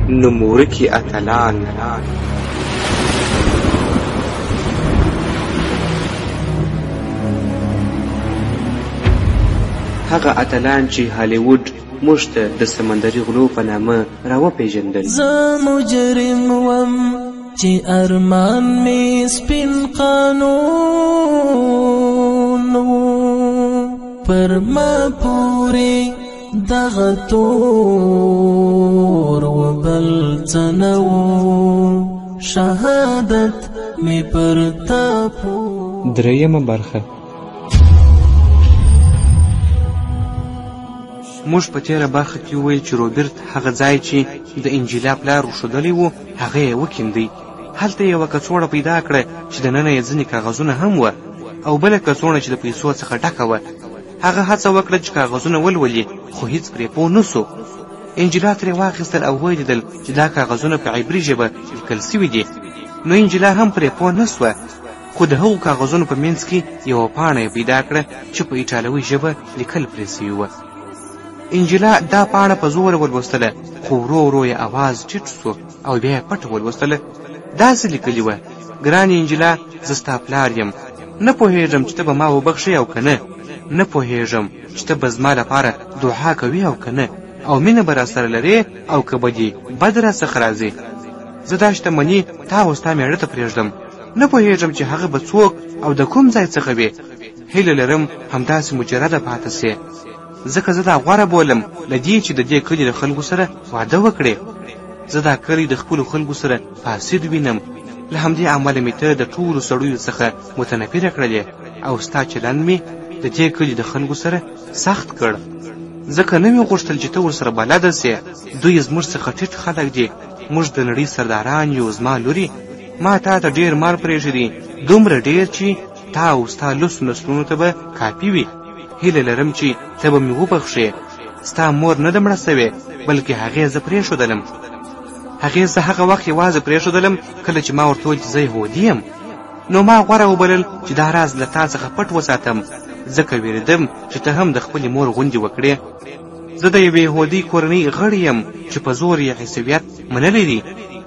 نومورکي اتلان. هغه اتلان چې هالیوډ موږ ته د سمندري غلو په نامه راوپېژندل. زه مجرم وم چې ارمان مې سپین قانون و، پر ما پورې دغه تور و بل څه نه و، شهادت مې پر تا پور. درېیمه برخه. موږ په تېره برخه کې وویل چې روبرت هغه ځای چې د انجیلا پلار وښودلی و هغه یې وکیندی. هلته یوه کڅوړه پیدا کړه چې دننه یې ځینې کاغذونه هم وه او بله کڅوړه چې د پیسو څخه ډکه وه. هغه هڅه وکړه چې کاغذونه ولولي خو هیڅ پرې پوه نه سو. انجیلا ترې واخیستل او ولیدل چې دا کاغذونه په عبري ژبه لیکل سوي دي. نو انجیلا هم پرې پوه نه سوه، خو د هغو کاغذونو په منځ کې یوه پاڼه یې پیدا کړه چې په ایټالوي ژبه لیکل پرې سوي وه. انجیلا دا پاڼه په زور ولوستله، خو ورو ورو یې اواز ټیټ سو او بیا یې پټه ولوستله. داسې لیکلي وه: ګرانې انجیلا، زه ستا پلار یم. نه پوهېږم چې ته به ما وبخښې او که نه. نه پوهېږم چې ته به زما لپاره دعا کوې او که نه، او مینه به راسره لرې او که به دې بد راڅخه راځي. زه دا شتمني تا او ستا مېړه ته پرېږدم. نه پوهېږم چې هغه به څوک او د کوم ځای څخه وي. هیله لرم همداسې مجرده پاته سې، ځکه زه دا غوره بولم له دې چې د دې کلي د خلکو سره واده وکړې. زه دا کلی د خپلو خلکو سره فاسد وینم. له همدې امله مې ته د ټولو سړیو څخه متنفره کړلې او ستا چلند مې د دې کلي د خلکو سره سخت کړ، ځکه نه مې غوښتل چې ته ورسره بلده سې. دوی زموږ څخه ټیټ خلک دي. موږ د نړۍ سرداران یو. زما لورې، ما تا ته ډېر مال پرېښودی، دومره ډېر چې تا او ستا لسو نسلونو ته به کافي وي. هیله لرم چې ته به مې وبخښې. ستا مور نه ده مړه سوې، بلکې هغې زه پرېښودلم. هغې زه هغه وخت یوازې پرېښودلم کله چې ما ورته وویل چې زه یهودي یم. نو ما غوره وبلل چې دا راز له تا څخه پټ وساتم، ځکه وېرېدم چې ته هم د خپلې مور غوندې وکړې. زه د یوې یهودي کورنۍ غړی یم چې په زور یې عیسویت منلی دی،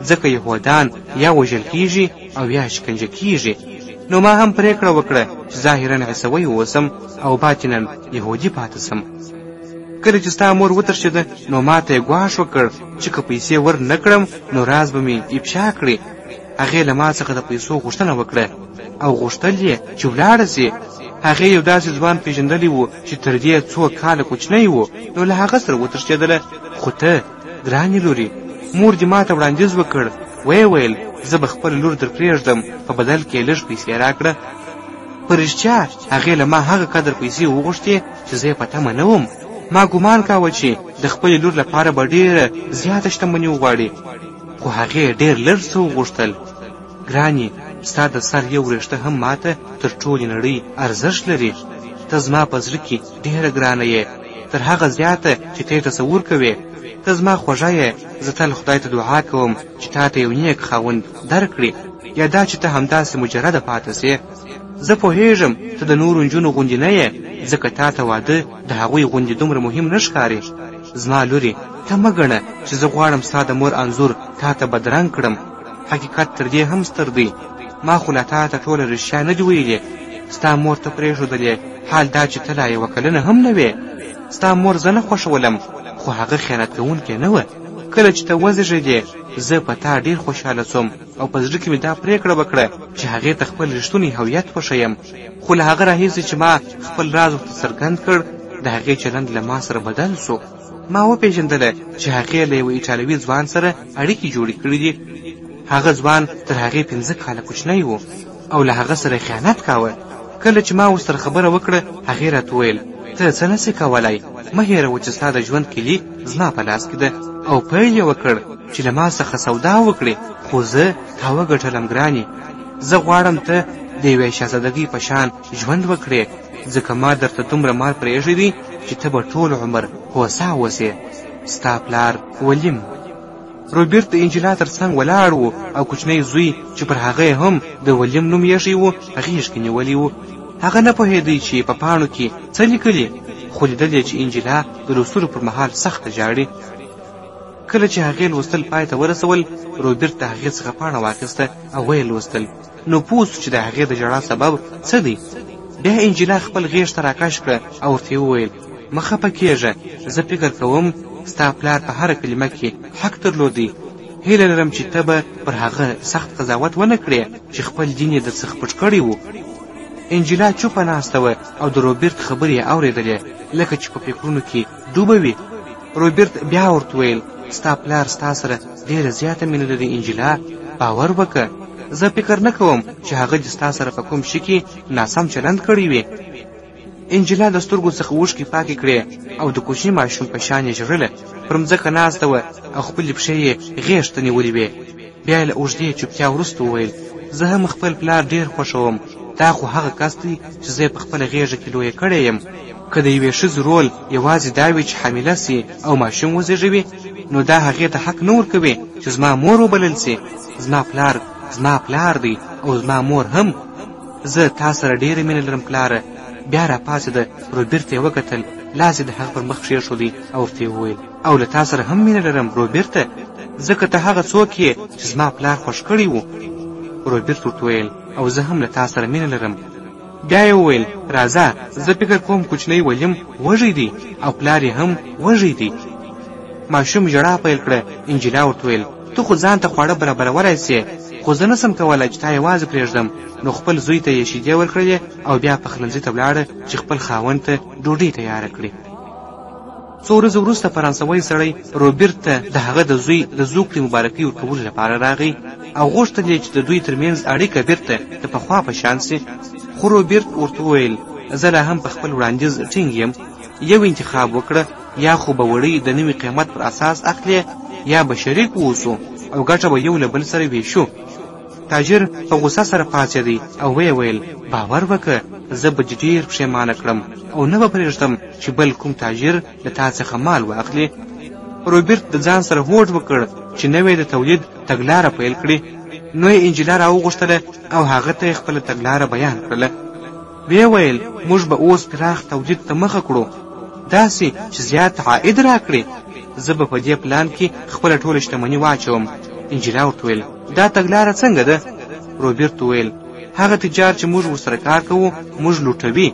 ځکه یهودان یا وژل کېږي او یا شکنجه کېږي. نو ما هم پرېکړه وکړه چې ظاهرا عیسوی اوسم او باطنا یهودي پاته سم. کله چې ستا مور وترشېده نو ما ته یې ګواښ وکړ چې که پیسې ور نه کړم نو راز به مې افشا کړي. هغې له ما څخه د پیسو غوښتنه وکړه او غوښتل یې چې ولاړه سي. هغې یو داسې ځوان پېژندلی و چې تر دې څو کاله کوچنی و، نو له هغه سره وتښتېدله. خو ته ګرانې لورې، مور دې ما ته وړاندیز وکړ، ویې ویل زه به خپله لور در پرېږدم، په بدل کې یې لږ پیسې راکړه. په رښتیا هغې له ما هغه قدر پیسې وغوښتې چې زه یې په تمه نه وم. ما ګمان کاوه چې د خپلې لور لپاره به ډېره زیاته شتمني وغواړي، خو هغې ډېر لږ څه وغوښتل. ګرانې، ستا د سر یو وریښته هم ماته تر ټولې نړۍ ارزښت لري. ته زما په زړه کې ډېره ګرانه یې، تر هغه زیاته چې ته یې تصور کوې. ته زما خوږه یې. زه تل خدای ته دعا کوم چې تا ته یو نیک خاوند درکړي، یا دا چې ته همداسې مجرده پاته سې. زه پوهېږم ته د نورو نجونو غوندې نه یې، ځکه تا ته واده د هغوی غوندې دومره مهم نه ښکاري. زما لورې، ته مه ګڼه چې زه غواړم ستا د مور انځور تا ته بدرنګ کړم. حقیقت تر دې هم ستر دی. ما خو له تا ته ټوله رښتیا نه دي ویلې. ستا مور ته پرېښودلې، حال دا چې ته لا یوه کلنه هم نه وې. ستا مور زه نه خوښولم، خو هغه خیانت کوونکې نه وه. کله چې ته وزېږېدې زه په تا ډېر خوشحاله سوم او په زړه کې مې دا پرېکړه وکړه چې هغې ته خپل رښتونی هویت وښیم. خو له هغه راهیسې چې ما خپل راز ورته څرګند کړ، د هغې چلند له ما سره بدل سو. ما وپېژندله چې هغې له یوه ایټالوي ځوان سره اړیکې جوړې کړې دي. هغه ځوان تر هغې 5 کاله کوچنی و او له هغه سره خیانت کاوه. کله چې ما ورسره خبره وکړه هغې راته وویل ته څه نسې کولی، مه هېروه چې ستا د ژوند کلي زما په لاس کې ده. او پیل یې وکړ چې له ما څخه سودا وکړې، خو زه تا وګټلم. ګرانې، زه غواړم ته د یوې شهزادګۍ په شان ژوند وکړې، ځکه ما درته دومره مال پرېښودی چې ته به ټول عمر هوسا اوسې. ستا پلار ولیم. روبرت د انجیلا تر څنګ ولاړ و او کوچنی زوی چې پر هغه هم د ولیم نوم ایښی و په غېږ کې نیولی و. هغه نه پوهېدی چې په پاڼو کې څه لیکلي، خو لیدل یې چې انجیلا د لوستلو پر مهال سخته ژاړي. کله چې هغې لوستل پای ته ورسول، روبرت د هغې څخه پاڼه واخیسته او ویې لوستل. نو پوه سو چې د هغې د ژړا سبب څه دی. بیا انجلا خپل غېږ ته راکش کړه او ورته وویل: مه خفه کېږه، زه فکر کوم ستا پلار په هره کلمه کې حق درلودی. هیله لرم چې ته به پر هغه سخت قضاوت ونه کړې چې خپل دین یې درڅخه پټ کړی و. انجلا چوپه ناسته وه او د روبرت خبرې یې اورېدلې لکه چې په فکرونو کې ډوبه وي. روبرت بیا ورته ویل: ستا پلار ستا سره ډېره زیاته مینه لري انجلا، باور وکړه. زه فکر نه کوم چې هغه دې ستا سره په کوم شي کې ناسم چلند کړی وي. انجلا د سترګو څخه اوښکې پاکې کړې او د کوچني ماشوم په شان یې ژړله. پر مځکه ناسته وه او خپلې پښې یې غېږ ته نیولې وې. بیا یې له اوږدې چوپتیا وروسته وویل: زه هم خپل پلار ډېر خوښوم. دا خو هغه کس دی چې زه یې په خپله غېږه کې لویه کړی یم. که د یوې ښځې رول یوازې دا وي چې حامله سي او ماشوم وزېږوي، نو دا هغې ته حق نه ورکوي چې زما مور وبلل سي. زما پلار دی او زما مور هم. زه تا سره ډېره مینه لرم پلاره. بیا راپاڅېده. روبرت یې وکتل، لاس یې د هغه پر مخ کښېښودی او ورته یې وویل: او له تا سره هم مینه لرم روبرته، ځکه ته هغه څوک یې چې زما پلار خوښ کړی و. روبرت ورته وویل: او زه هم له تا سره مینه لرم. بیا یې وویل: راځه، زه فکر کوم کوچنی ولیم وږی دی او پلار یې هم وږی دی. ماشوم ژړا پیل کړه. انجلا ورته وویل: ته خو ځان ته خواړه برابرولی سې، خو زه نسم کولی چې تا یوازې پرېږدم. نو خپل زوی ته یې شیدې ورکړلې او بیا پخلنځي ته ولاړه چې خپل خاوند ته ډوډۍ تیاره کړي. څو ورځې وروسته فرانسوی سړی روبرت ته د هغه د زوی د زوکړې مبارکۍ ورکولو لپاره راغی او غوښتل یې چې د دوی ترمنځ اړیکه بېرته د پخوا په شان سي. خو روبرت ورته وویل: زه لا هم په خپل وړاندیز ټینګ یم. یو انتخاب وکړه، یا خو به وړۍ د نوي قیمت پر اساس اخلې، یا به شریک اوسو او ګټه به یو له بل سره ویشو. تاجر په غوسه سره پاڅېدی او ویې ویل: باور وکړه، زه به ډېر پښیمانه کړم او نه به پرېږدم چې بل کوم تاجر له تا څخه مال واخلي. روبرت د ځان سره هوډ وکړ چې نوې د تولید تګلاره پیل کړي. نو یې انجلا راوغوښتله او هغه ته یې خپله تګلاره بیان کړله. ویې ویل: موږ به اوس پراخ تولید ته مخه کړو، داسې چې زیات عاید راکړي. زه به په دې پلان کې خپله ټوله شتمني واچوم. انجلا ورته ویل: دا تګلاره څنګه ده؟ روبرت ویل: هغه تجار چې موږ ورسره کار کوو موږ لوټوي،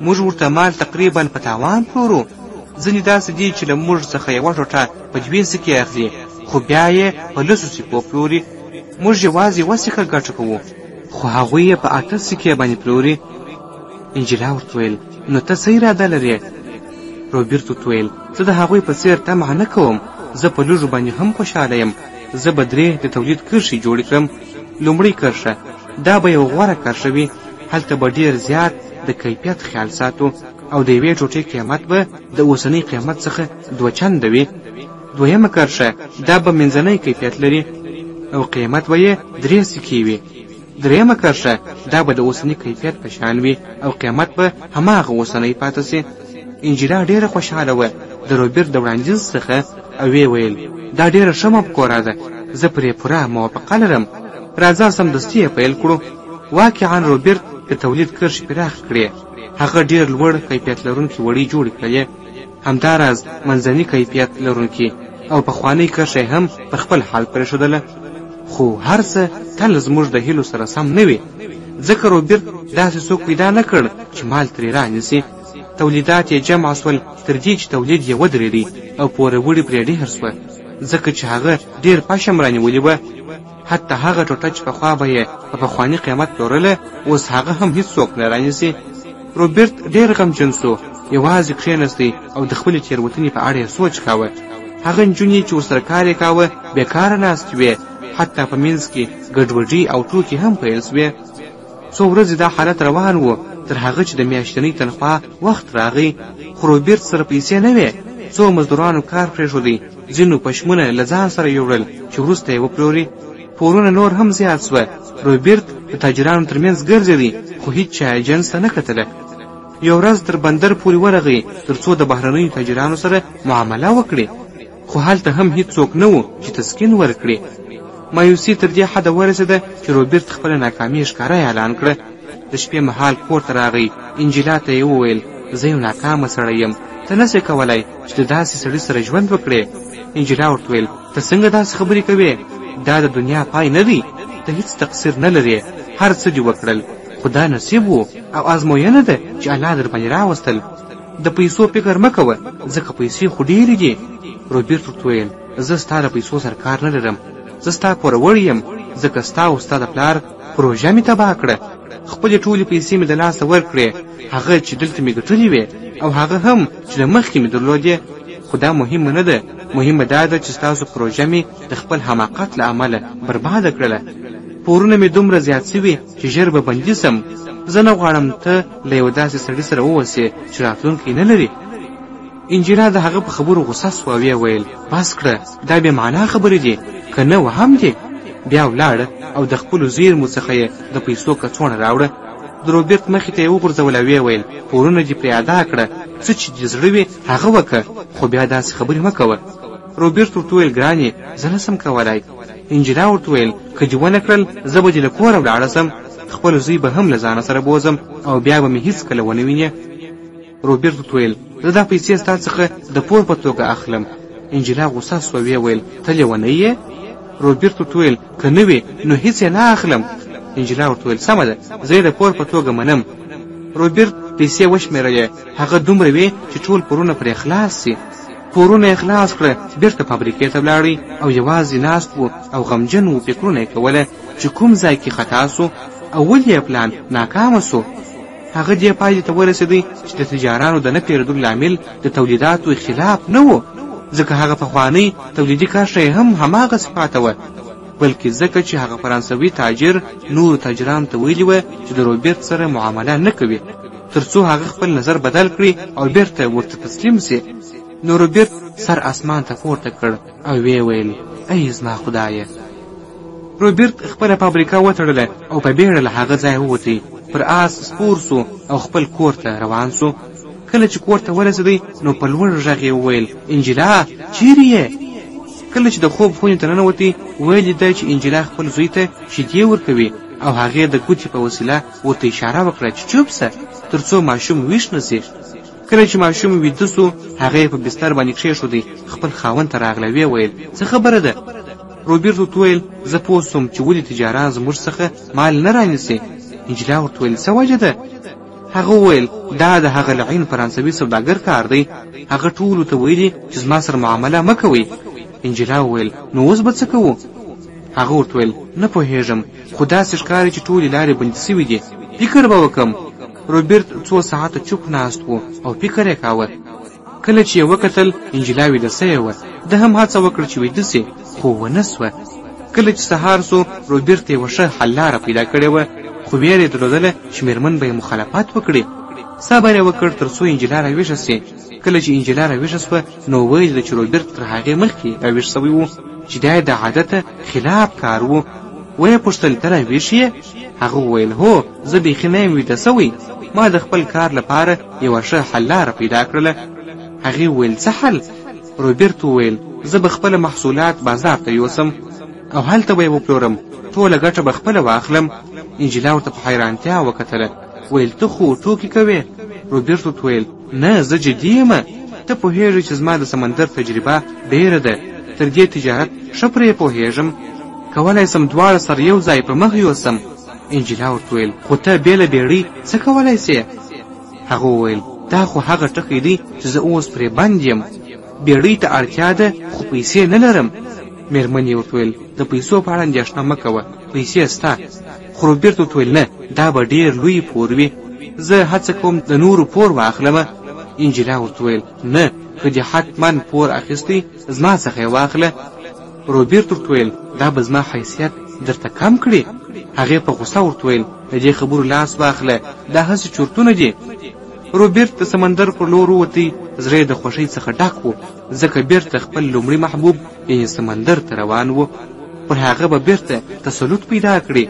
موږ ورته مال تقریبا په تاوان پلورو. ځینې داسې دي چې له موږ څخه یوه ټوټه په 2 سکې اخلي، خو بیا یې په 10 سکو پلوري. موږ یوازې 1 سکه ګټه کوو، خو هغوی یې په 8 سکې باندې پلوري. انجلا ورته ویل: نو ته څه اراده لرې؟ روبرت ورته ویل: زه د هغوی په څېر طمع نه کوم، زه په لږو باندې هم خوشحاله یم. زه به 3 د تولید کرښې جوړې کړم. لومړۍ کرښه دا به یو غوره کرښه وي، هلته به ډېر زیات د کیفیت خیال ساتو او د یوې ټوټې قیمت به د اوسنۍ قیمت څخه 2 چنده وي. دویمه کرښه دا به منځنی کیفیت لري او قیمت به یې 3 سکې وي. دریمه کرښه دا به د اوسنۍ کیفیت په شان وي او قیمت به هماغه اوسنۍ پاتې سي. انجلا ډېره خوشحاله وه د روبرت د وړاندیز څخه او ویې ویل: دا ډېره ښه مفکوره ده، زه پرې پوره موافقه لرم. راځه سمدستي یې پیل کړو. واقعا روبرت د تولید کرښې پراخ کړې. هغه ډېر لوړ کیفیت لرونکي وړۍ جوړې کړلې، همداراز منځني کیفیت لرونکي او پخوانۍ کرښه هم پر خپل حال پرېښودله. خو هر څه تل زموږ د هیلو سره سم نه وي، ځکه روبرت داسې څوک پیدا نه کړ چې مال ترې رانیسي. تولیدات یې جمع سول تر دې چې تولید یې ودرېدی او پوروړي پرې ډېر سوه، ځکه چې هغه ډېر پشم رانیولې وه. حتی هغه ټوټه چې پخوا به یې په پخواني قیمت پلورله، اوس هغه هم هېڅوک نه رانیسي. روبرت ډېر غمجن سو، یوازې کښېنستی او د خپلې تېروتنې په اړه یې سوچ کاوه. هغه نجونې چې ورسره کار یې کاوه بېکاره ناستې وې، حتی په منځ کې ګډوډي او ټوکې هم پیل سوې. څو ورځې دا حالت روان و تر هغه چې د میاشتنۍ تنخوا وخت راغی. خو روبرت سره پیسې نه وې. څو مزدورانو کار پرېښودی، ځینو پشمونه له ځان سره یوړل چې وروسته یې وپلوري. پورونه نور هم زیات سوه. روبرت د تاجرانو ترمنځ ګرځېدی، خو هیڅ چا یې جنس ته نه کتله. یو ورځ تر بندر پورې ورغی تر څو د بهرنیو تاجرانو سره معامله وکړي، خو هلته هم هیڅوک نه و چې تسکین ورکړي. مایوسي تر دې حده ورسېده چې روبرت خپله ناکامي ښکاره اعلان کړه. د شپې مهال کور ته راغی. انجلا ته یې وویل: زه یو ناکامه سړی یم، ته نسې کولی چې د داسې سړي سره ژوند وکړې. انجلا ورته ویل ته څنګه داسې خبرې کوې؟ دا د دنیا پای نه دی، ته هیڅ تقصیر نه لرې، هر څه دې وکړل، خو دا نصیب و او ازموینه ده چې الله در باندې راوستل. د پیسو فکر مه کوه ځکه پیسې خو ډېرې دي. روبرټ ورته ویل زه ستا د پیسو سره کار نه لرم، زه ستا پوروړی یم، ځکه ستا او ستا د پلار پروژه مې تباه کړه. خپلې ټولې پیسې مې د لاسه ورکړې، هغه چې دلته مې ګټلې وې او هغه هم چې د مخکې مې درلودې، خو دا مهمه نه ده. مهمه دا ده چې ستاسو پروژه مې د خپل حماقت له امله برباده کړله. پورونه مې دومره زیات سوي چې ژر به بندي سم. زه نه غواړم ته له یو داسې سړي سره ووسې چې راتلونکی نه لري. انجیلا د هغه په خبرو غوسه سوه او ویل بس کړه، دا بې معنا خبرې دي، که نه وهم دي. بیا ولاړه او د خپلو زیرمو څخه یې د پیسو کڅوړه راوړه. د روبرټ مخې ته یې وغورځول او ویل پورونه دې پرې ادا کړه، څه چې دې زړه وي هغه وکړه، خو بیا داسې خبرې مه کوه. روبرټ ورته ویل ګرانې زه نسم کولی. انجیلا ورته ویل که دې ونه کړل زه به دې له کوره ولاړه سم، خپل زوی به هم له ځانه سره بوزم او بیا به مې هېڅکله ونه وینې. روبرټ ورته ویل زه دا پیسې ستا څخه د پور په توګه اخلم. انجیلا غوسه سوه ویل ته لیونی یې؟ روبرټ ورته ویل که نه وي نو هېڅ یې نه اخلم. انجیلا ورته ویل سمه ده، زه یې د پور په توګه منم. روبرټ پیسې وشمېرلې، هغه دومره وې چې ټول پورونه پرې خلاص سي. پورونه یې خلاص کړه، بېرته فابریکې ته ولاړی او یوازې ناست و او غمجن و. فکرونه یې کوله چې کوم ځای کې خطا سو او ولې یې پلان ناکامه سو. هغه دې پایلې ته ورسېدی چې د تجارانو د نه پېرېدلو لامل د تولیداتو اختلاف نه و، ځکه هغه پخوانی تولیدي کرښه یې هم هماغسې پاته وه، بلکې ځکه چې هغه فرانسوي تاجر نورو تاجرانو ته ویلي وه چې د روبرټ سره معامله نه کوي، تر څو هغه خپل نظر بدل کړي او بېرته ورته تسلیم سي. نو روبرټ سر اسمان ته پورته کړ او ویل ای زما خدایه. روبرټ خپله فابریکه وتړله او په بیړه له هغه ځایه ووتی، پر آس سپور سو او خپل کور ته روان سو. کله چې کور ته ورسېدی نو په لوړ غږ یې وویل انجیلا چیرې یې؟ کله چې د خوب خونې ته ننوتی ویل یې ده چې انجیلا خپل زوی ته شیدې ورکوي او هغې د ګوتې په وسیله ورته اشاره وکړه چې چوپ سه تر څو ماشوم ویښ نه سي. کله چې ماشوم ویده سو هغه یې په بستر باندې کښېښودی، خپل خاوند ته راغله ویل څه خبره ده؟ روبرټ ورته ویل زه پوه سوم چې ولې تجاران زموږ څخه مال نه رانیسي. انجیلا ورته ویل څه وجه ده؟ هغه وویل دا د هغه لعین فرانسوي سوداګر کار دی، هغه ټولو ته ویلي چې زما سره معامله مه کوئ. انجیلا وویل نو اوس به څه کوو؟ هغه ورته ویل نه پوهېږم، خو داسې ښکاري چې ټولې لارې بندې سوي دي، فکر به وکړم. روبرټ 2 ساعته چوپ ناست و او فکر یې کاوه. کله چې یې وکتل انجیلا ویده سوې وه، ده هم هڅه وکړه چې ویده سي، خو ونه سوه. کله چې سهار سو روبرټ یې یوه ښه حل لاره پیدا کړې وه، خو ویره یې درلودله چې مېرمن به یې مخالفت وکړي. صبر یې وکړ تر څو انجیلا راویښه سي. کله چې انجیلا راویښه سوه نو ویل چې روبرټ تر هغې مخکې راویښ سوی و چې دا یې د عادته خلاف کار و. ویې پوښتل ته راویښ یې؟ هغه وویل هو، زه بیخي نه یم ویده سوی، ما د خپل کار لپاره یوه ښه حل لاره پیدا کړله. هغې وویل څه حل؟ روبرټ وویل زه به خپله محصولات بازار ته یوسم او هلته به یې وپلورم، ټوله ګټه به خپله واخلم. انجیلا ورته په حیرانتیا وکتله، ویل ته خو ټوکې کوې؟ روبرټ ورته ویل نه زه جدي یم، ته پوهېږې چې زما د سمندر تجربه ډېره ده، تر دې تجارت ښه پرې پوهېږم، کولی سم دواړه سره یو ځای په مخ یوسم. انجیلا ورته ویل خو ته بې له بیړۍ څه کولی سې؟ هغه وویل دا خو هغه ټکی دی چې زه اوس پرې بند یم، بیړۍ ته اړتیا ده خو پیسې نه لرم. مېرمن یې ورته ویل د پیسو په اړه اندېښنه مه کوه، پیسې سته. خو روبرټ ورته ویل نه، دا به ډېر لوی پور وي، زه هڅه کوم د نورو پور واخلمه. انجیلا ورته ویل نه، که دې حتما پور اخیستی زما څخه یې واخله. روبرټ ورته ویل دا به زما حیثیت درته کم کړي. هغې په غوسه ورته ویل د دې خبرو لاس واخله، دا هسې چورتونه دي. روبرټ د سمندر پر لور ووتی، زړه د خوښۍ څخه ډک و، ځکه بیرته خپل لومړي محبوب یعنې سمندر ته روان و. پر هغه به بیرته تسلط پیدا کړي،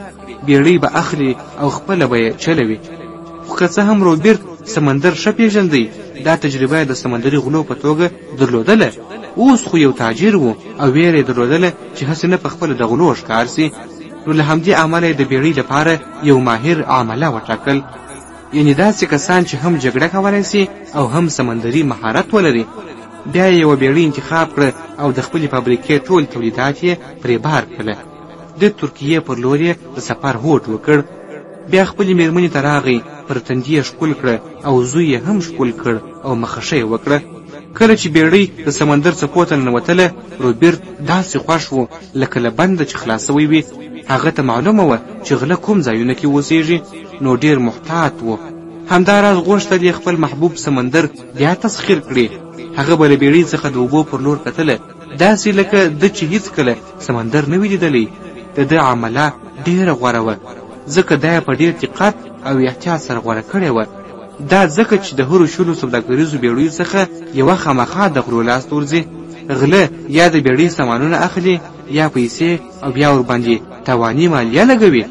بیړۍ به اخلي او خپله به یې چلوي. خو که څه هم روبرټ سمندر ښه پېژندی، دا تجربه یې د سمندري غلو په توګه درلودله. اوس خو یو تاجر و او ویره یې درلودله چې هسې نه په خپله د غلو ښکار سي. نو له همدې امله یې د بیړۍ لپاره یو ماهر عامله وټاکل، یعنې داسې کسان چې هم جګړه کولی سي او هم سمندري مهارت ولري. بیا یې یوه بیړۍ انتخاب کړه او د خپلې فابریکې ټول تولیدات یې پرې بار کړله. د ترکیې پر لور یې د سفر هوډ وکړ. بیا خپلې مېرمنې ته راغی، پر تندي یې ښکل کړه او زوی یې هم ښکل کړ او مخه یې وکړه. کله چې بیړۍ د سمندر څپو ته ننوتله، روبرت داسې خوښ و لکه له بنده چې خلاصوی وي. هغه ته معلومه وه چې غله کوم ځایونه کې اوسېږي، نو ډېر محتاط و. همداراز غوښتل یې خپل محبوب سمندر بیا تسخیر کړي. هغه به له بیړۍ څخه د اوبو پر لور کتله، داسې لکه ده چې هیڅکله سمندر نه وي لیدلی. د ده عمله ډېره غوره وه، ځکه دا یې په ډېر دقت او احتیاط سره غوره کړې وه. دا ځکه چې د هرو شلو سوداګریزو بیړیو څخه یوه خامخا د غلو لاس ته ورځي. غله یا د بیړۍ سامانونه اخلي یا پیسې او بیا ورباندې تاواني مالیه لګوي.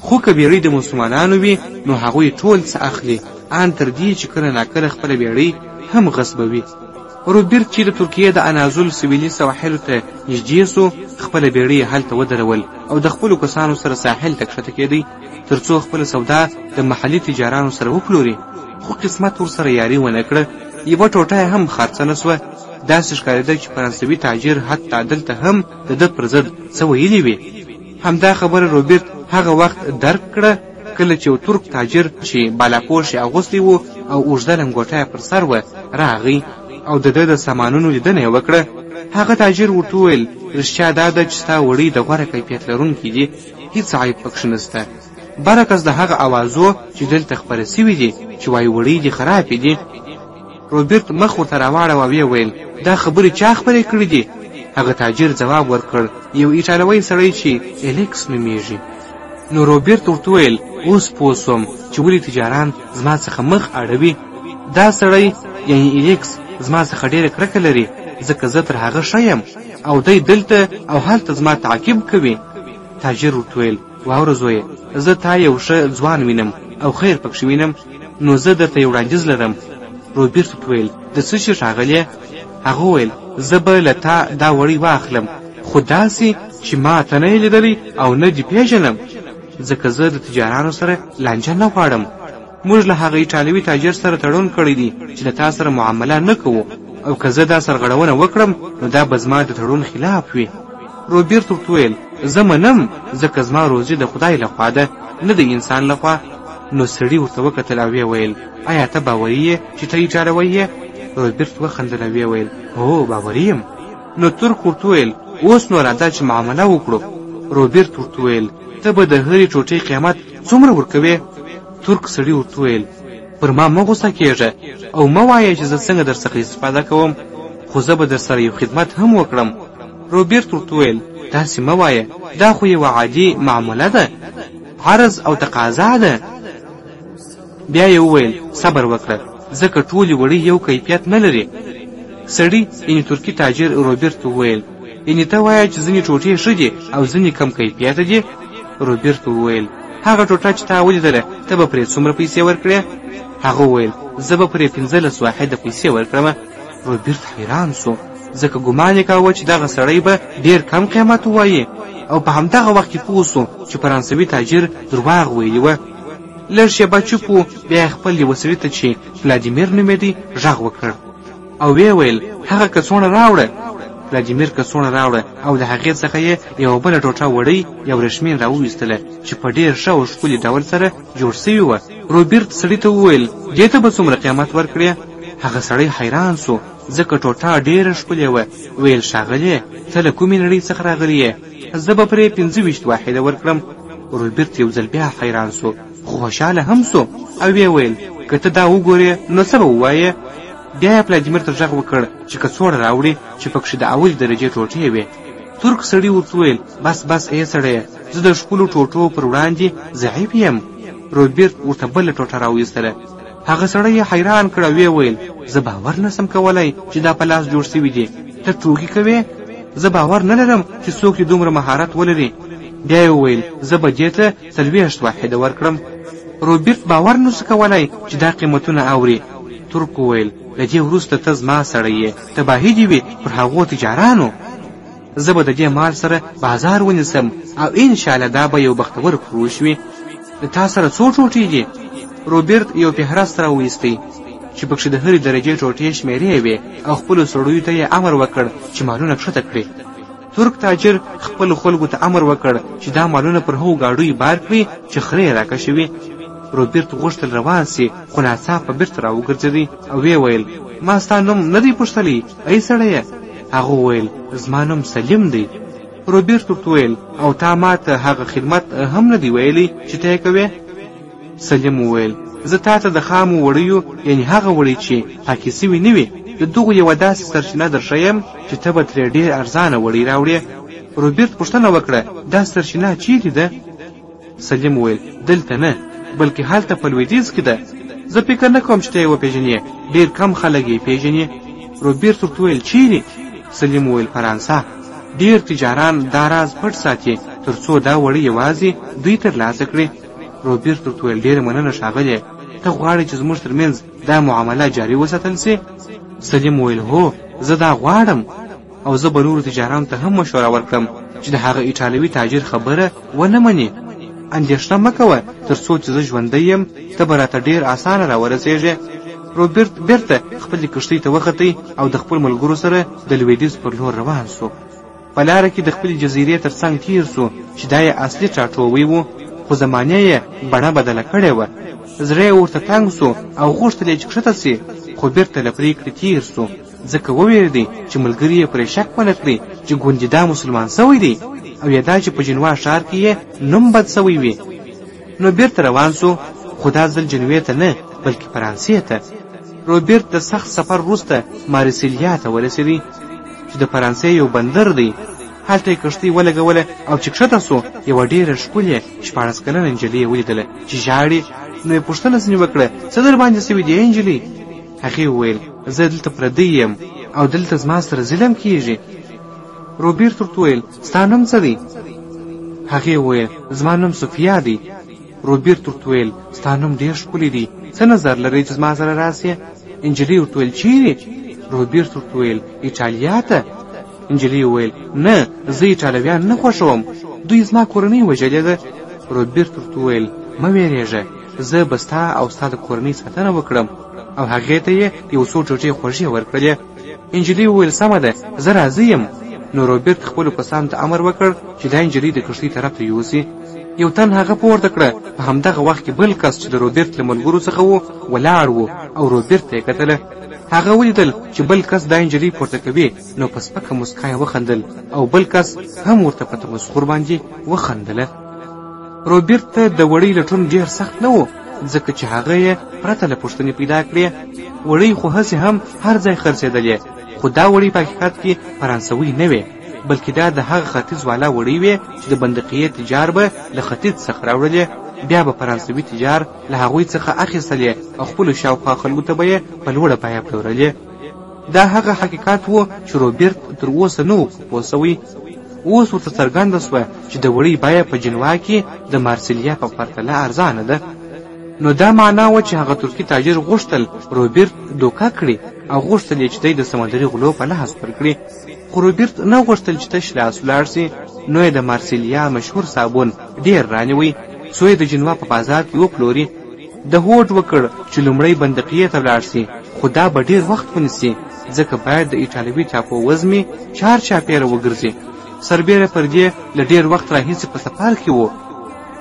خو که بیړۍ د مسلمانانو وي نو هغوی ټول څه اخلي، ان تر دې چې کله ناکله خپله بیړۍ هم غصبوي. روبرت چې د ترکیې د انازول سویلي سواحلو ته نږدې سو، خپله بیړۍ هلته ودرول او د خپلو کسانو سره ساحل ته کښته کېدی تر څو خپله سودا د محلي تجارانو سره وپلوري. خو قسمت ورسره یاري ونه کړه، یوه ټوټه یې هم خرڅه نه سوه. داسې ښکارېده چې فرانسوي تاجر حتی دلته هم د ده پر ضد څه ویلي وي. همدا خبره روبرت هغه وخت درک کړه کله چې یو ترک تاجر چې بالاپوش یې اغوستی و او اوږده لنګوټه یې پر سر وه راغی او د ده د سامانونو لیدنه یې وکړه. هغه تاجر ورته وویل، رښتیا دا ده چې ستا وړۍ د غوره کیفیت لرونکي دي، هیڅ عیب پکښې نسته، برعکس د هغه اوازو چې دلته خپره سوي دي چې وایي وړۍ دي خرابې دي. روبرت مخ ورته راواړوه او ویې ویل، دا خبرې چا خپرې کړې دي؟ هغه تاجر ځواب ورکړ، یو ایټالوی سړی چې الیکس نومیږي. نو روبرت ورته ویل، اوس پوه سوم چې ولې تجاران زما څخه مخ اړوي. دا سړی یعنې الیکس زما څخه ډېره کرکه لري، ځکه زه تر هغه ښه یم او دی دلته او هلته زما تعقیب کوي. تاجر ورته ویل، واوره زویه، زه تا یو ښه ځوان وینم او خیر پکښې وینم، نو زه درته یو وړاندیز لرم. روبرت ورته ویل، د څه شي ښاغلیه؟ هغه وویل، زه به له تا دا وړۍ واخلم، خو داسې چې ما ته نه یې لیدلی او نه دې پېژنم، ځکه زه د تجارانو سره لانجه نه غواړم. موږ له هغه ایټالوي تاجر سره تړون کړی دی چې له تا سره معامله نه کوو، او که زه دا سرغړونه وکړم نو دا به زما د تړون خلاف وي. روبرت ورته ویل، زه منم، ځکه زما روزي د خدای لخوا ده، نه د انسان لخوا. نو سړي ورته وکتل او ویې ویل، آیا ته باوري یې چې ته ایټالوی یې؟ روبرت وخندل او ویې ویل، هو باوري یم. نو ترک ورته ویل، اوس نو راځه چې معامله وکړو. روبرت ورته ویل، ته به د هرې ټوټې قیمت څومره ورکوې؟ ترک سړي ورته ویل، پر ما مه غوسه کېږه او مه وایه چې زه څنګه در څخه استفاده کوم، خو زه به در سره یو خدمت هم وکړم. روبرت ورته ویل، داسې مه وایه، دا خو یوه عادي معامله ده، عرض او تقاضا ده. بیا یې وویل، صبر وکړه، ځکه ټولې وړۍ یو کیفیت نه لري. سړي یعنې ترکي تاجر روبرت وویل، یعنې ته وایه چې ځینې ټوټې ښه دي او ځینې کم کیفیته دي؟ روبرت وویل، هغه ټوټه چې تا ولیدله ته به پرې څومره پیسې ورکړې؟ هغه وویل، زه به پرې 15 واحده پیسې ورکړم. روبرت حیران سو، ځکه ګمان یې کاوه چې دغه سړی به ډېر کم قیمت ووایي، او په همدغه وخت کې پوه سو چې فرانسوي تاجر درواغ ویلي وه. لږ شېبه چوپ و، بیا یې خپل یوه سړي ته چې ولادیمیر نومېدی غږ وکړ او ویې ویل، هغه کڅوړه راوړه. ولادیمیر کڅوړه راوړه او د هغې څخه یې یوه بله ټوټه وړۍ یا ورېښمین راوویستله چې په ډېر ښه او ښکلي ډول سره جوړ سوي وه. روبرت سړي ته وویل، دې ته به څومره قیمت ورکړې؟ هغه سړی حیران سو، ځکه ټوټه ډېره ښکلې وه. ویل، ښاغلیې، ته له کومې نړۍ څخه راغلی یې؟ زه به پرې 25 واحده ورکړم. روبرت یو ځل بیا حیران سو، خو خوشحاله هم سو او ویې ویل، که ته دا وګورې نو څه به ووایې؟ بیا یې ولادیمیر ته غږ وکړ چې کڅوړه راوړي چې پکښې د اولې درجې ټوټې وې. ترک سړي ورته ویل، بس بس ای سړیه، زه د ښکلو ټوټو پر وړاندې ضعیف یم. روبرت ورته بله ټوټه راویستله. هغه سړی یې حیران کړ او ویې ویل، زه باور نسم کولی چې دا په لاس جوړ سوي دي، ته ټوکې کوې؟ زه باور نه لرم چې څوک دې دومره مهارت ولري. بیا یې وویل، زه به دې ته 40 واحده ورکړم. روبرت باور نسو کولی چې دا قیمتونه اوري. ترک وویل، له دې وروسته ته زما سړی یې، تباهي دې وي پر هغو تجارانو. زه به د دې مال سره بازار ونیسم او انشاءالله دا به یو بختور فروش وي. د تا سره څو ټوټې دي؟ روبرت یو فهرست راویستی چې پکښې د هرې درجې ټوټې شمېرې وې او خپلو سړیو ته یې امر وکړ چې مالونه کښته کړي. ترک تاجر خپلو خلکو ته امر وکړ چې دا مالونه پر هغو ګاډیو بار کړي چې خرې یې راکشوي. روبرټ غوښتل روان سي، خو ناڅاپه بېرته راوګرځېدی او ویې ویل: ما ستا نوم نه دی پوښتلی، ای سړیه؟ هغه وویل: زما نوم سلیم دی. روبرټ ورته وویل: او تا ما ته هغه خدمت هم نه دی ویلی چې ته یې کوې؟ سلیم وویل: زه تا ته د خامو وړیو، یعنې هغه وړی چې پاکې سوي نه وي، د دغو یوه داسې سرچینه درښیم چې ته به ترې ډېر ارزانه وړی راوړې. روبرټ پوښتنه وکړه: دا سرچینه چیرې ده؟ سلیم وویل: دلته نه، بلکې هلته په لویدیځ کې ده. زه فکر نه کوم چې ته یې وپېژنې، ډېر کم خلک یې پېژني. روبرټ ورته وویل: چیرې؟ سلیم وویل: فرانسه. ډېر تجاران دا راز پټ ساتي تر څو دا وړی یوازې دوی ترلاسه کړي. روبرټ ورته وویل: ډېره مننه ښاغلی، ته غواړې چې زموږ ترمنځ دا معامله جاري وساتل سي؟ سلیم وویل: هو، زه دا غواړم، او زه به نورو تجارانو ته هم مشوره ورکړم چې د هغه ایټالوي تاجر خبره ونه مني. اندېښنه مه کوه، تر څو چې زه ژوندی یم ته به راته ډېر اسانه راورسېږې. روبرټ بېرته خپلې کښتۍ ته وختئ او د خپل ملګرو سره د لویدیځ پر لور روان سو. په لاره کې د خپلې جزیرې تر څنګ تیر سو چې دا یې اصلي ټاټوبی و، خو زمانې یې بڼه بدله کړې وه. زړه یې ورته تنګ سو او غوښتل یې چې کښته سي، خو بېرته له پرېکړې تیر سو، ځکه وویرېدی چې ملګري یې پرې شک ونه کړي چې ګوندې دا مسلمان سوی دی، او یا دا چې په جنوا ښار کې یې نوم بد سوی وي. نو بېرته روان سو، خو دا ځل جنوې ته نه، بلکې فرانسې ته. روبرټ د سخت سفر وروسته مارسیلیا ته ورسېدی چې د فرانسې یو بندر دی. هلته یې کښتۍ ولګوله او چې کښته سو، یوه ډېره ښکلې 14 کلنه نجلۍ یې ولیدله چې ژاړي. نو یې پوښتنه ځینې وکړه: څه در باندې سوي دي نجلۍ؟ هغې وویل: زه دلته پردی یم او دلته زما سره ظلم کیږي. روبرټ ورته وویل: ستا نوم څه دی؟ هغې وویل: زما نوم صفیه دی. روبرټ ورته وویل: ستا نوم ډېر ښکلی دی، څه نظر لرئ چې زما سره راسې؟ نجلۍ ورته وویل: چیرې؟ روبرټ ورته وویل: ایټالیا ته. نجلۍ وویل: نه، زه ایټالویان نه خوښوم، دوی زما کورنۍ وژلې ده. روبرټ ورته وویل: مه ویرېږه، زه به ستا او ستا د کورنۍ ساتنه وکړم. او هغې ته یې یو څو ټوټې خوږې ورکړلې. نجلۍ وویل: سمه ده، زه راضي یم. نو روبرټ خپلو کسانو ته امر وکړ چې دا نجلۍ د کښتۍ طرف ته یوسي. یو تن هغه پورته کړه. په همدغه وخت کې بل کس چې د روبرټ له ملګرو څخه و ولاړ و او روبرټ ته یې کتله. هغه ولیدل چې بل کس دا نجلۍ پورته کوي، نو په سپکه مسکا یې وخندل او بل کس هم ورته په تمسخر باندې وخندله. روبرټ ته د وړۍ لټون ډېر سخت نه و، ځکه چې هغه یې پرته له پوښتنې پیدا کړې. وړۍ خو هسې هم هر ځای خرڅېدلې، خو دا وړۍ په حقیقت کې فرانسوۍ نه وې، بلکې دا د هغه ختیځ والا وړۍ وې چې د بندقیې تجار به له ختیځ څخه راوړلې، بیا به فرانسوي تجار له هغوی څخه اخیستلې او خپلو شاوخوا خلکو ته به یې په لوړه بیه پلورلې. دا هغه حقیقت و چې روبرټ تر اوسه نه و پوه سوی. اوس ورته څرګنده سوه چې د وړۍ بیه په جنوا کې د مارسیلیا په پرتله ارزانه ده. نو دا معنا و چې هغه ترکي تاجر غوښتل روبرټ دوکه کړي او غوښتل یې چې دی د سمندري غلو په لاس ورکړي. خو روبرټ نه غوښتل چې تش لاس ولاړ سي، نو یې د مارسیلیا مشهور صابون ډېر رانیوی، څو یې د جنوا په بازار کې وپلوري. د هوډ وکړ چې لومړی بندقیې ته ولاړ سي، خو دا به ډېر وخت ونیسي، ځکه باید د ایټالوي ټاپو وزمې چار چاپېره وګرځي. سربیره پر دې له ډېر وخت راهیسې په سفر کې و،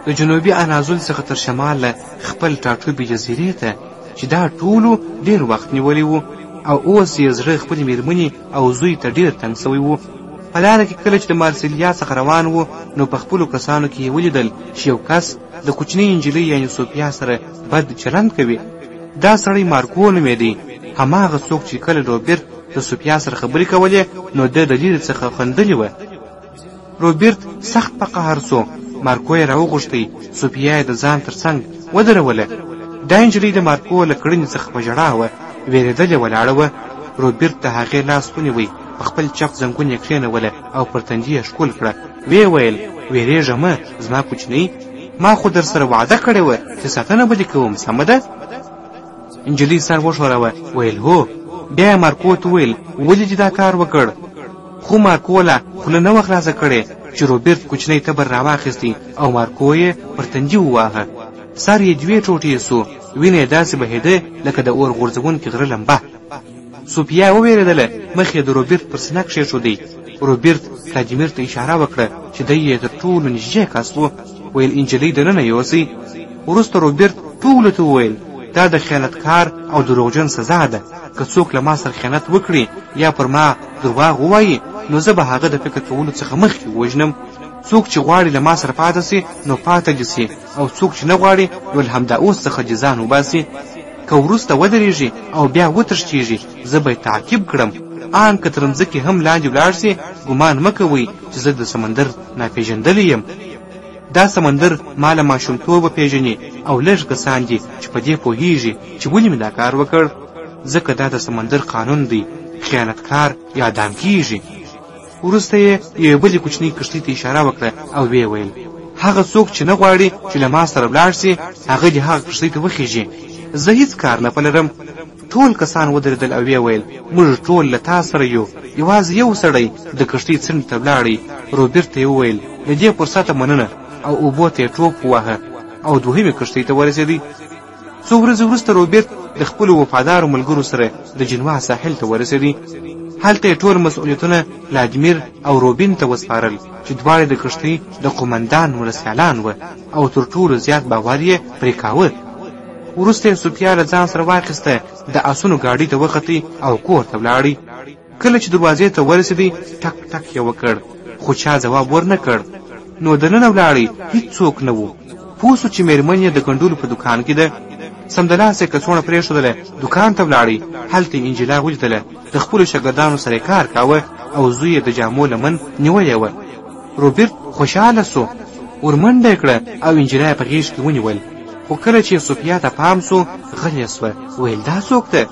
د جنوبي انازول څخه تر شماله خپل ټاټوبي جزیرې ته، چې دا ټولو ډېر وخت نیولی و، او اوس یې زړه خپلې مېرمنې او زوی ته ډېر تنګ سوی و. په لاره کې کله چې د مارسیلیا څخه روان و، نو په خپلو کسانو کې یې ولیدل چې یو کس د کوچنۍ نجلۍ یعنې صوفیا سره بد چلند کوي. دا سړی مارکو نومېدی، هماغه څوک چې کله روبرټ د صوفیا سره خبرې کولې، نو د لرې څخه خندلې وه. روبرټ سخت په قهر سو. مارکو یې راوغوښتی، صوفیا یې د ځان تر څنګ ودروله. دا نجلۍ د مارکو له کړنې څخه په ژړا وه، وېرېدلې ولاړه وه. روبرټ د هغې لاس ونیوی، په خپل چپ زنګون یې کښېنوله او پر تندي یې ښکل کړه. ویې ویل: وېرېږه مه زما کوچنۍ، ما خو در سره وعده کړې وه چې ساتنه به دې کوم، سمه ده؟ نجلۍ سر وښوروه، ویل: هو. بیا یې مارکو ته وویل: ولې دې دا کار وکړ؟ خو مارکو له خوله نه وه خلاصه کړې چې روبرټ کوچنی تبر راواخیستی او مارکو یې پر تندي وواهه. سر یې 2 ټوټې سو وینه یې داسې بهېده لکه د اور غورځونکي غره لمبه. سوفیا وویرېدله، مخ یې د روبرټ پر سینه کښېښودی. روبرټ ولادیمیر ته اشاره وکړه چې دی یې تر ټولو نږدې کس و. ویل انجلۍ دننه یوسئ. وروسته روبرټ ټولو ته وویل دا د خیانتکار او دروغجن سزا ده. که څوک له ما سره خیانت وکړي یا پر ما درواغ ووایي نو زه به هغه د فکر کولو څخه مخکې ووژنم. څوک چې غواړي له ما سره پاته سي نو پاته دې سي، او څوک چې نه غواړي نو له همدا اوس څخه دې ځان وباسي. که وروسته ودرېږي او بیا وتښتېږي زه به یې تعقیب کړم. ان که تر مځکې هم لاندې ولاړ سي ګمان مه کوئ چې زه د سمندر ناپېژندلی یم. دا سمندر ما له ماشومتوبه پېژني او لږ کسان دي چې په دې پوهېږي چې ولې مې دا کار وکړ. ځکه دا د سمندر قانون دی، خیانتکار اعدام کیږي. وروسته یې یوې بلې کوچنۍ کښتۍ ته اشاره وکړه او ویې ویل هغه څوک چې نه غواړي چې له ما سره ولاړ سي هغه دې هغه کښتۍ ته وخیژي. زه هیڅ کار نه پلرم. ټول کسان ودرېدل او ویې ویل موږ ټول له تا سره یو. یوازې یو سړی د کښتۍ څنډې ته ولاړی. روبرټ ته یې وویل له دې فرصته مننه، او اوبو ته یې ټوپ وواهه او دوهمې کښتۍ ته ورسېدی. څو ورځې وروسته روبرټ د خپلو وفادارو ملګرو سره د جنوا ساحل ته ورسېدی. هلته یې ټول مسؤلیتونه ولادیمیر او روبین ته وسپارل چې دواړه د کښتۍ د قومندان مرستیالان وه او تر ټولو زیات باور یې پرې کاوه. وروسته یې سوفیا له ځان سره واخیسته، د آسونو ګاډۍ ته وختې او کور ته ولاړی. کله چې دروازې ته ورسېدی ټک ټک یې وکړ، خو چا ځواب ورنه کړ. نو دننه ولاړی هیڅوک نه و. پوه سو چې مېرمن یې د ګنډلو په دوکان کې ده. سمدلاسه یې کڅوړه پرېښودله، دوکان ته ولاړی. هلته یې انجلا ولیدله، د خپلو شاګردانو سره یې کار کاوه او زوی یې د جامو لمن نیولی وه. روبرټ خوشحاله سو، ورمنډه یې کړه او انجلا یې په غېږ کې ونیول. خو کله چې سوفیا ته پام سو غلې سوه. ویل دا څوک ده؟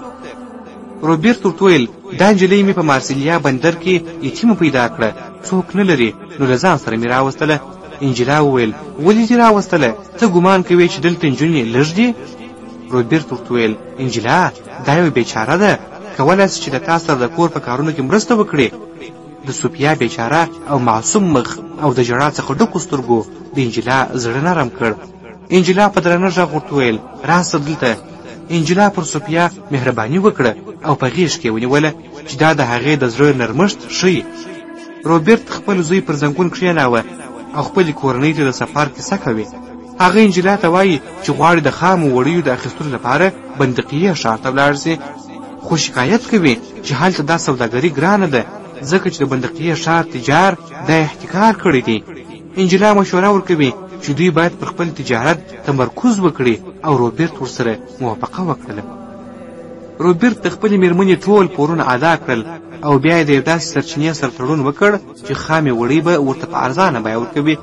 روبرټ ورته ویل دا نجلۍ مې په مارسیلیا بندر کې یتیمه پیدا کړه، څوک نه لري نو له ځان سره مې راوستله. انجلا وویل ولې دې راوستله؟ ته ګمان کوې چې دلته نجونې لږ دي؟ روبرټ ورته ویل انجلا دا یو بیچاره ده، کولی شي چې د تا سره د کور په کارونو کې مرسته وکړي. د سوفیا بیچاره او معصوم مخ او د ژړا څخه ډکو سترګو د انجلا زړه نرم کړ. انجلا په درنه غږ ورته ویل راسه دلته. انجلا پر سوفیا مهرباني وکړه او په غېږ کې ونیوله چې دا د هغې د زړه نرمښت ښیي. روبرټ خپل زوی پر زنګون کښېناوه او خپلې کورنۍ ته د سفر کیسه کوي. هغه انجلا ته وایي چې غواړي د خامو وړیو د اخیستلو لپاره بندقیې ښار ته ولاړ سي، خو شکایت کوي چې هلته دا سوداګري ګرانه ده ځکه چې د بندقیې ښار تجار دا احتکار کړی دی. انجلا مشوره ورکوي چې دوی باید پر خپل تجارت تمرکز وکړي او روبرټ ورسره موافقه وکړله. روبرټ د خپلې مېرمنې ټول پورونه ادا کړل او بیا یې د یو داسې سرچینې سره تړون وکړ چې خامې وړۍ به ورته په ارزانه بیه ورکوي.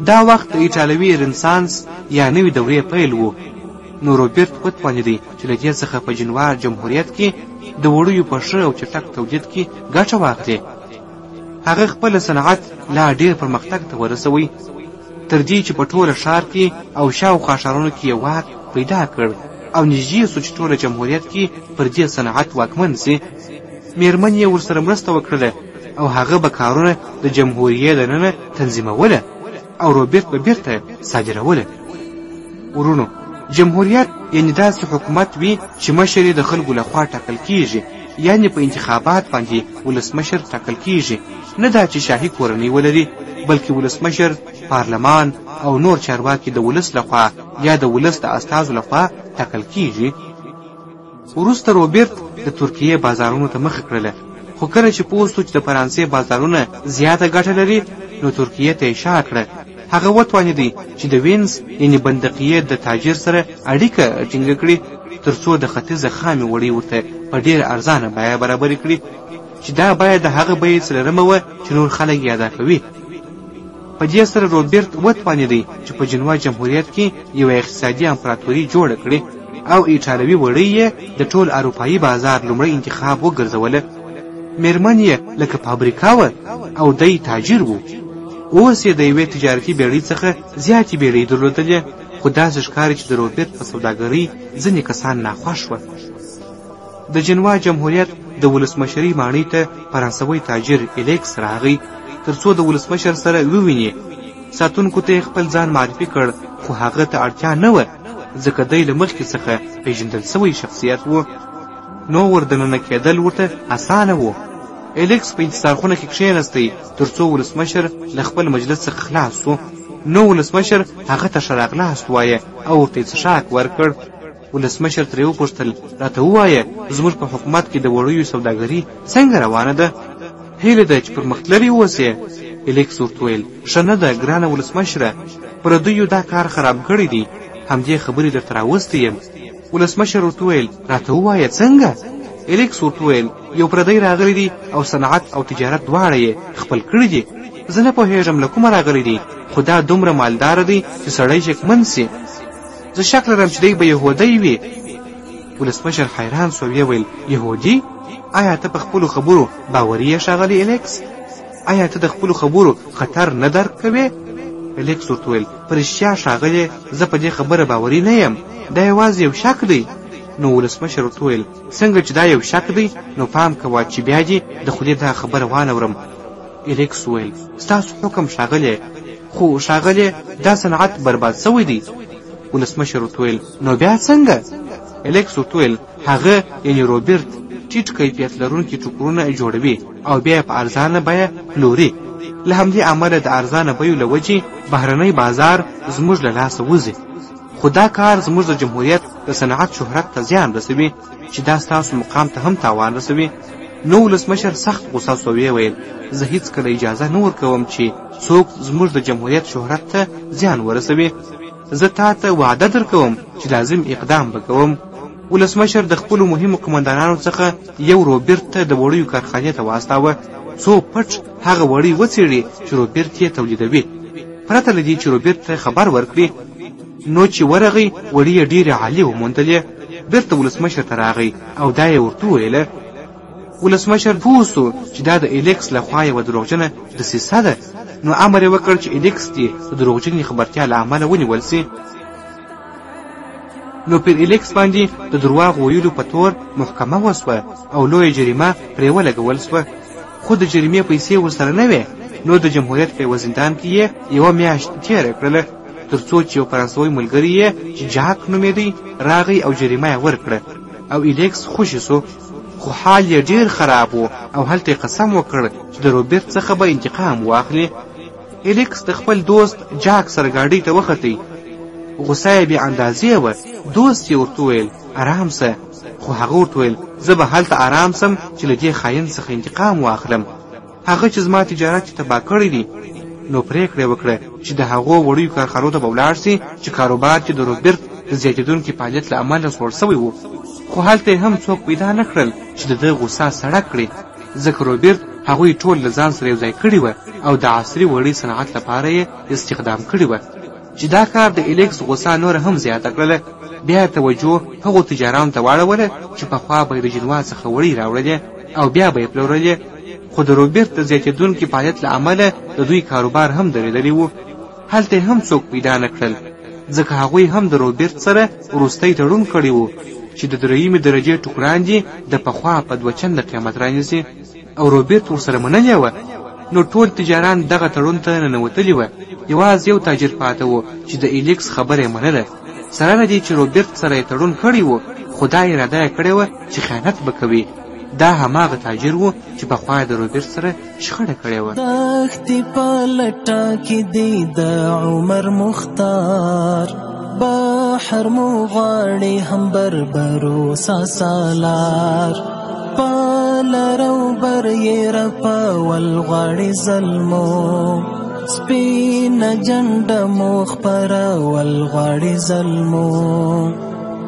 دا وخت د ایټالوي رنسانس یا نوې دورې پیل و. نو روبرټ وتوانېدی چې له دې څخه په جنوا جمهوریت کې د وړیو په ښه او چټک تولید کې ګټه واخلي. هغه خپل صنعت لا ډېر پرمختګ ته ورسوي تر دې چې په ټوله ښار کې او شاوخوا ښارونو کې یې واک پیدا کړ او نږدې سو چې ټوله جمهوریت کې پر دې صنعت واکمن سي. مېرمن یې ورسره مرسته وکړله او هغه به کارونه د جمهوریې دننه تنظیموله او روبرټ به بیرته صادروله. ورونو، جمهوریت یعنې داسې حکومت وي چې مشر یې د خلکو لخوا ټاکل کیږي، یعنې په انتخابات باندې ولسمشر ټاکل کیږي. نه دا چې شاهي کورنۍ ولري، بلکې ولسمشر، پارلمان او نور چارواکي د ولس لخوا یا د ولس د استازو لخوا ټاکل کیږي. وروسته روبرټ د ترکیې بازارونو ته مخه کړله، خو کله چې پوه سو چې د فرانسې بازارونه زیاته ګټه لري نو ترکیې ته یې شا کړه. هغه وتوانېدی چې د وینز یعنې بندقیې د تاجر سره اړیکه ټینګه کړي تر څو د ختیځه خامې وړۍ ورته په ډېره ارزانه بیه برابرې کړي چې دا بیه د هغه بیې څلرمه وه چې نور خلک یې ادا کوي. په دې سره روبرټ وتوانېدی چې په جنوا جمهوریت کې یوه اقتصادي امپراتوري جوړه کړي او ایټالوي وړۍ یې د ټول اروپایي بازار لومړی انتخاب وګرځوله. مېرمن یې لکه فابریکه وه او دی تاجر و. اوس یې د یوې تجارتي بیړۍ څخه زیاتې بیړۍ درلودلې، خو داسې ښکاري چې د روبرټ په سوداګرۍ ځینې کسان ناخوښ وه. د جنوا جمهوریت د ولسمشرۍ ماڼۍ ته فرانسوي تاجر الیکس راغی تر څو د ولسمشر سره وویني. ساتونکو ته خپل ځان معرفي کړ، خو هغه ته اړتیا نه وه ځکه دی له مخکې څخه پیژندل سوی شخصیت و. نو ور دننه کېدل ورته اسانه و. الیکس په انتظار خونه کې کښېنستی تر څو ولسمشر له خپل مجلس څخه خلاص شو. نو ولسمشر هغه ته ښه راغلاست ووایه او ورته یې څښاک ورکړ. ولسمشر ترې وپوښتل راته ووایه زموږ په حکومت کې د وړیو سوداګري څنګه روانه ده؟ هیله ده چې پرمختللې اوسې. الیکس ورته وویل ښه نه ده ګرانه ولسمشره، پردیو دا کار خراب کړی دی، همدې خبرې درته راوستی یم. ولسمشر ورته وویل راته ووایه څنګه؟ الیکس ورته وویل یو پردی راغلی دی او صنعت او تجارت دواړه یې خپل کړي دي. زه نه پوهېږم له کومه راغلی دی، خو دا دومره مالداره دی چې سړی شکمن سي. زه شک لرم چې دی به یهودی وي. ولسمشر حیران سو، ویې ویل یهودي؟ آیا ته په خپلو خبرو باوري یې ښاغلی الیکس؟ آیا ته د خپلو خبرو خطر نه درک کوې؟ الیکس ورته ویل په رښتیا ښاغلی زه په دې خبره باوري نه یم، دا یوازې یو شک دی. نو ولسمشر ورته ویل څنګه چې دا یو شک دی نو پام کوه چې بیا دې د خولې دا خبره وانورم. الیکس ویل ستاسو حکم ښاغلی، خو ښاغلی دا صنعت برباد سوی دی. ولسمشر ورته ویل نو بیا څنګه؟ الیکس ورته ویل هغه یعنې روبرټ ټیټ کیفیت لرونکي ټوکرونه جوړوي او بیا یې په ارزانه بیه پلوري. له همدې امله د ارزانه بیو له وجې بهرنی بازار زموږ له لاسه وځي. خو دا کار زموږ د جمهوریت د صنعت شهرت ته زیان رسوي چې دا ستاسو مقام ته هم تاوان رسوي. نو ولسمشر سخت غوسه سو، ویې ویل زه هیڅکله اجازه نه ورکوم چې څوک زموږ د جمهوریت شهرت ته زیان ورسوي. زه تا ته وعده درکوم چې لازم اقدام به کوم. ولسمشر د خپلو مهمو قمندانانو څخه یو روبرټ ته د وړیو کارخانې ته واستاوه څو پټ هغه وړۍ وڅېړي چې روبرټ یې تولیدوي، پرته له دې چې روبرټ ته خبر ورکړي. نو چې ورغی وړۍ یې ډېرې عالي وموندلې. بېرته ولسمشر ته راغی او دا یې ورته وویله. ولسمشر پوه سو چې دا د الیکس لخوا یوه دروغجنه دسیسه ده. نو امر یې وکړ چې الیکس دې د دروغجنې خبرتیا له امله ونیول سي. نو پر الیکس باندې د درواغ ویلو په تور محکمه وسوه او لویه جریمه پرې ولګول سوه. خو د جریمې پیسې ورسره نه وې. نو د جمهوریت په یوه زندان کې یې یوه میاشت تېره کړله تر څو چې یو فرانسوي ملګري یې چې جاک نومېدی راغی او جریمه یې ورکړه او الیکس خوشي سو. خو حال یې ډېر خراب و او هلته یې قسم وکړ چې د روبرټ څخه به انتقام واخلي. الیکس د خپل دوست جاک سره ګاډۍ ته وختئ. غوسه یې بې اندازې وه. دوست یې ورته وویل ارام سه. خو هغه ورته ویل زه به هلته ارام سم چې له دې خاین څخه انتقام واخلم، هغه چې زما تجارت یې تباه کړی دی. نو پرېکړه وکړه چې د هغو وړیو کارخانو ته به ولاړ سي چې کاروبار چې د روبرټ د زیاتېدونکي فعالیت له امله سوړ سوی و. خو هلته یې هم څوک پیدا نه کړل چې د ده غوسه سړه کړي، ځکه روبرټ هغوی ټول له ځان سره یوځای کړي وه او د عصري وړۍ صنعت لپاره یې استخدام کړي وه. چې دا کار د الیکس غوسه نوره هم زیاته کړله. بیا توجه هغو تجارانو ته واړوله چې پخوا به یې د جنوا څخه وړۍ راوړلې او بیا به یې پلورلې. خو د روبرټ د زیاتېدونکي فعالیت له امله د دوی کاروبار هم درېدلی و. هلته هم څوک پیدا نه کړل، ځکه هغوی هم د روبرټ سره وروستی تړون کړی و چې د درېیمې درجې ټوکران دي د پخوا په 2 چنده قیمت رانیسي او روبرټ ورسره منلې وه. نو ټول تجاران دغه تړون ته ننوتلي وه. یوازې یو تاجر پاته و چې د الیکس خبره یې منله، سره له دې چې روبرټ سره یې تړون کړی و، خو دا اراده یې کړې وه چې خیانت به کوي. دا هماغه تاجر و چې پخوا د روبرټ سره شخړه کړې وه. دښتې په لټه کې دی د عمر مختار، بحر مو غواړي هم بربرو ساسالار، په لرو بر یې رپول غواړي ظلمو، سپینه جنډه مو خپرول غواړي ظلمو،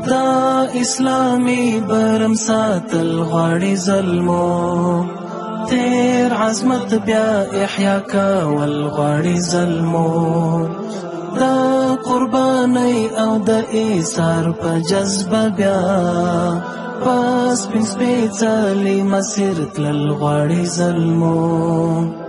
دا اسلامي برم ساتل غواړي ظلمو، تیر عظمت بیا احیا کول غواړي ظلمو، د قربانۍ او د ایثار په جذبه بیا پس پین سپېڅلي مسیر تلل غواړي ظلمو.